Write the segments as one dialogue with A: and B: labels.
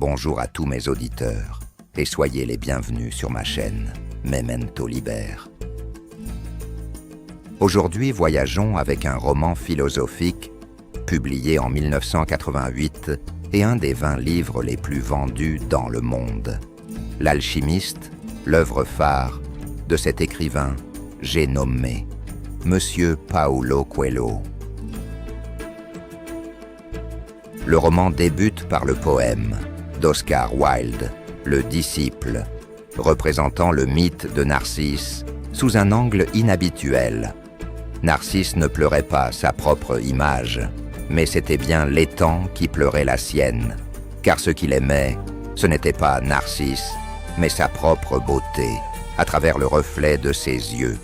A: bonjour à tous mes auditeurs et soyez les bienvenus sur ma chaîne Memento Liber. Aujourd'hui, voyageons avec un roman philosophique publié en 1988 et un des 20 livres les plus vendus dans le monde. L'Alchimiste, l'œuvre phare de cet écrivain, j'ai nommé Monsieur Paulo Coelho. Le roman débute par le poème d'Oscar Wilde, Le Disciple, représentant le mythe de Narcisse sous un angle inhabituel. Narcisse ne pleurait pas sa propre image, mais c'était bien l'étang qui pleurait la sienne, car ce qu'il aimait, ce n'était pas Narcisse, mais sa propre beauté, à travers le reflet de ses yeux.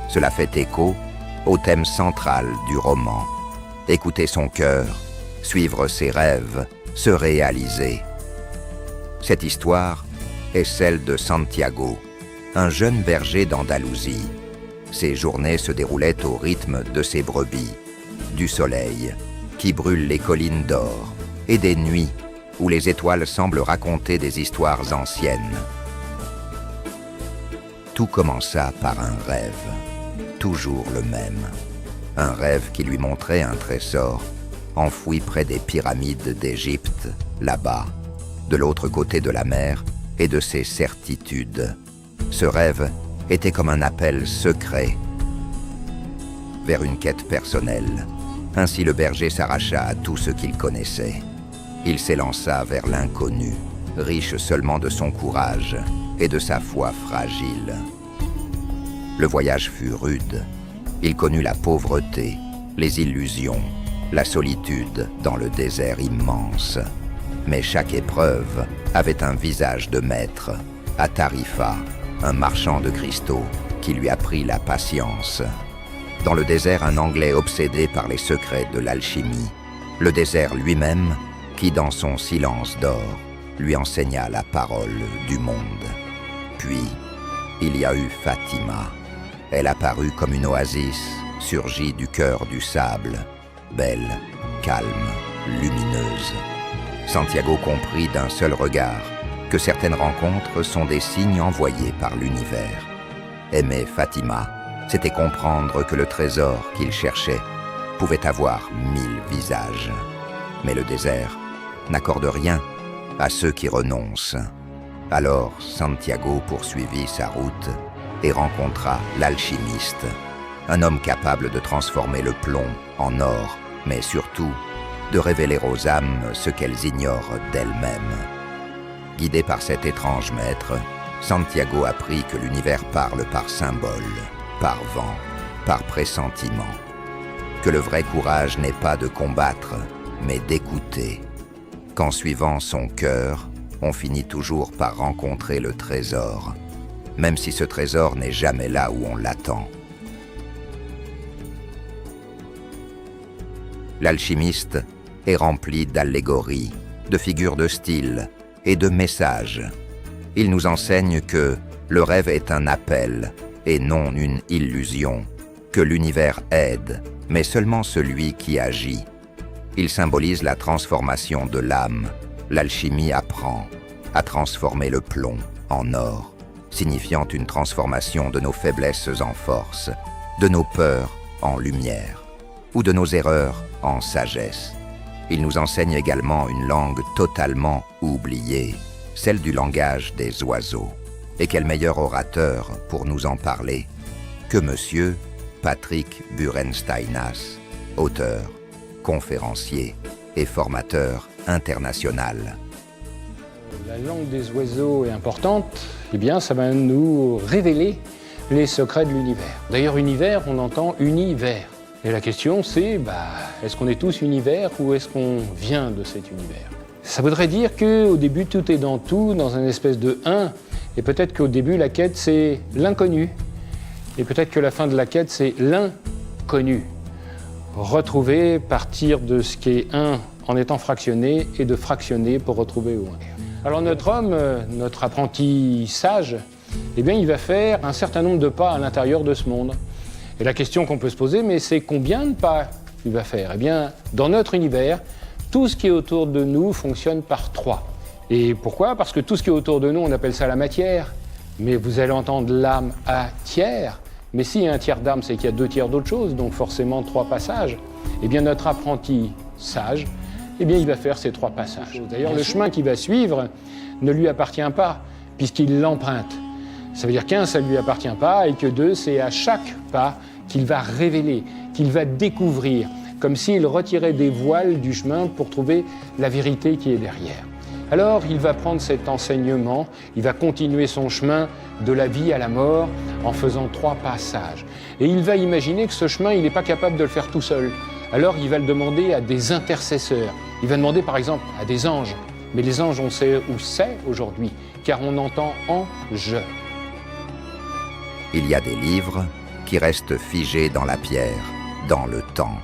A: Cela fait écho au thème central du roman. Écouter son cœur, suivre ses rêves, se réaliser. Cette histoire est celle de Santiago, un jeune berger d'Andalousie. Ses journées se déroulaient au rythme de ses brebis, du soleil qui brûle les collines d'or et des nuits où les étoiles semblent raconter des histoires anciennes. Tout commença par un rêve, toujours le même. Un rêve qui lui montrait un trésor enfoui près des pyramides d'Égypte, là-bas, de l'autre côté de la mer et de ses certitudes. Ce rêve était comme un appel secret vers une quête personnelle. Ainsi le berger s'arracha à tout ce qu'il connaissait. Il s'élança vers l'inconnu, riche seulement de son courage et de sa foi fragile. Le voyage fut rude. Il connut la pauvreté, les illusions, la solitude dans le désert immense. Mais chaque épreuve avait un visage de maître, à Tarifa, un marchand de cristaux qui lui apprit la patience. Dans le désert, un Anglais obsédé par les secrets de l'alchimie. Le désert lui-même, qui dans son silence d'or, lui enseigna la parole du monde. Puis, il y a eu Fatima. Elle apparut comme une oasis, surgie du cœur du sable, belle, calme, lumineuse. Santiago comprit d'un seul regard que certaines rencontres sont des signes envoyés par l'univers. Aimer Fatima, c'était comprendre que le trésor qu'il cherchait pouvait avoir 1000 visages. Mais le désert n'accorde rien à ceux qui renoncent. Alors Santiago poursuivit sa route et rencontra l'alchimiste, un homme capable de transformer le plomb en or, mais surtout de révéler aux âmes ce qu'elles ignorent d'elles-mêmes. Guidé par cet étrange maître, Santiago apprit que l'univers parle par symbole, par vent, par pressentiment. Que le vrai courage n'est pas de combattre, mais d'écouter. Qu'en suivant son cœur, on finit toujours par rencontrer le trésor, même si ce trésor n'est jamais là où on l'attend. L'alchimiste est rempli d'allégories, de figures de style et de messages. Il nous enseigne que le rêve est un appel et non une illusion, que l'univers aide, mais seulement celui qui agit. Il symbolise la transformation de l'âme. L'alchimie apprend à transformer le plomb en or, signifiant une transformation de nos faiblesses en force, de nos peurs en lumière, ou de nos erreurs en sagesse. Il nous enseigne également une langue totalement oubliée, celle du langage des oiseaux. Et quel meilleur orateur pour nous en parler que Monsieur Patrick Burensteinas, auteur, conférencier et formateur international.
B: La langue des oiseaux est importante, eh bien ça va nous révéler les secrets de l'univers. D'ailleurs, univers, on entend univers. Et la question c'est, est-ce qu'on est tous univers ou est-ce qu'on vient de cet univers? Ça voudrait dire qu'au début, tout est dans tout, dans une espèce de un, et peut-être qu'au début, la quête, c'est l'inconnu. Et peut-être que la fin de la quête, c'est l'inconnu. Retrouver, partir de ce qui est un en étant fractionné, et de fractionner pour retrouver au un. Alors notre homme, notre apprenti sage, eh bien, il va faire un certain nombre de pas à l'intérieur de ce monde. Et la question qu'on peut se poser, mais c'est combien de pas il va faire? Eh bien, dans notre univers, tout ce qui est autour de nous fonctionne par 3. Et pourquoi? Parce que tout ce qui est autour de nous, on appelle ça la matière. Mais vous allez entendre l'âme à tiers. Mais s'il y a un tiers d'âme, c'est qu'il y a 2 tiers d'autre chose, donc forcément 3 passages. Eh bien, notre apprenti sage, eh bien, il va faire ces 3 passages. D'ailleurs, le chemin qu'il va suivre ne lui appartient pas, puisqu'il l'emprunte. Ça veut dire qu'un, ça ne lui appartient pas, et que 2, c'est à chaque pas qu'il va révéler, qu'il va découvrir, comme s'il retirait des voiles du chemin pour trouver la vérité qui est derrière. Alors, il va prendre cet enseignement, il va continuer son chemin de la vie à la mort en faisant 3 passages. Et il va imaginer que ce chemin, il n'est pas capable de le faire tout seul. Alors, il va le demander à des intercesseurs. Il va demander, par exemple, à des anges. Mais les anges, on sait où c'est aujourd'hui, car on entend « ange ».
A: Il y a des livres qui restent figés dans la pierre, dans le temps.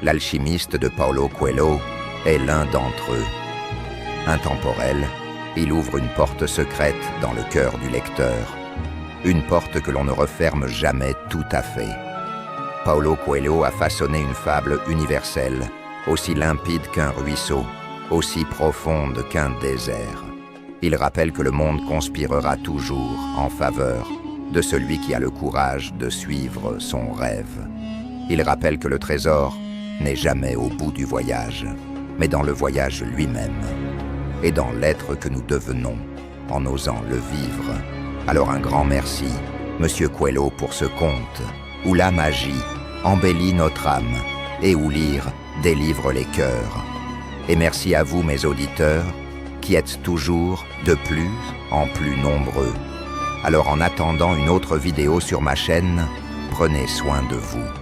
A: L'alchimiste de Paulo Coelho est l'un d'entre eux. Intemporel, il ouvre une porte secrète dans le cœur du lecteur. Une porte que l'on ne referme jamais tout à fait. Paulo Coelho a façonné une fable universelle, aussi limpide qu'un ruisseau, aussi profonde qu'un désert. Il rappelle que le monde conspirera toujours en faveur de celui qui a le courage de suivre son rêve. Il rappelle que le trésor n'est jamais au bout du voyage, mais dans le voyage lui-même, et dans l'être que nous devenons en osant le vivre. Alors un grand merci, Monsieur Coelho, pour ce conte, où la magie embellit notre âme, et où lire délivre les cœurs. Et merci à vous, mes auditeurs, qui êtes toujours de plus en plus nombreux. Alors en attendant une autre vidéo sur ma chaîne, prenez soin de vous.